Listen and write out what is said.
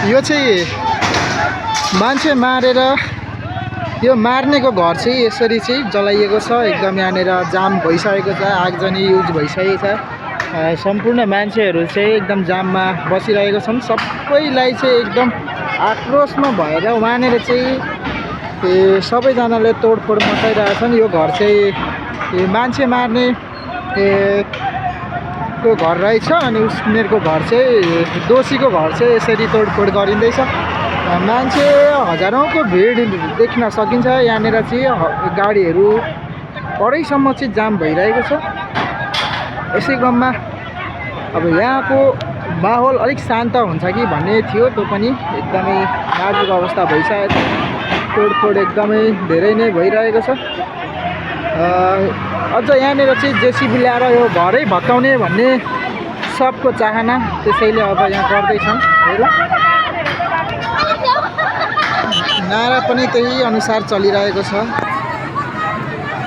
यो चाहिँ मान्छे मारेर यो मार्नेको घर चाहिँ यसरी चाहिँ जलाइएको छ। एकदम यहाँनिर जाम भइसकेको छ, आगजनी युज भइसकेको छ। सम्पूर्ण मान्छेहरू चाहिँ एकदम जाममा बसिरहेको छन्। सबैलाई चाहिँ एकदम आक्रोशमा भएर वहाँनिर चाहिँ सबैजनाले तोडफोड मचाइरहेछन्। यो घर चाहिँ मान्छे मार्ने को घर रहेछ अनि उनीहरूको घर चाहिँ दोषीको घर चाहिँ यसरी तोडफोड गरिँदैछ। मान्छे हजारौँको भिड देख्न सकिन्छ। यहाँनिर चाहिँ गाडीहरू परैसम्म चाहिँ जाम भइरहेको छ। यसै क्रममा अब यहाँको माहौल अलिक शान्त हुन्छ कि भन्ने थियो, त्यो पनि एकदमै नाजुक अवस्था भइसकेको छ। तोडफोड एकदमै धेरै नै भइरहेको छ। अझ यहाँनिर चाहिँ जेसिबी ल्याएर यो घरै भत्काउने भन्ने सबको चाहना, त्यसैले अब यहाँ गर्दैछन्। नारा पनि त्यही अनुसार चलिरहेको छ।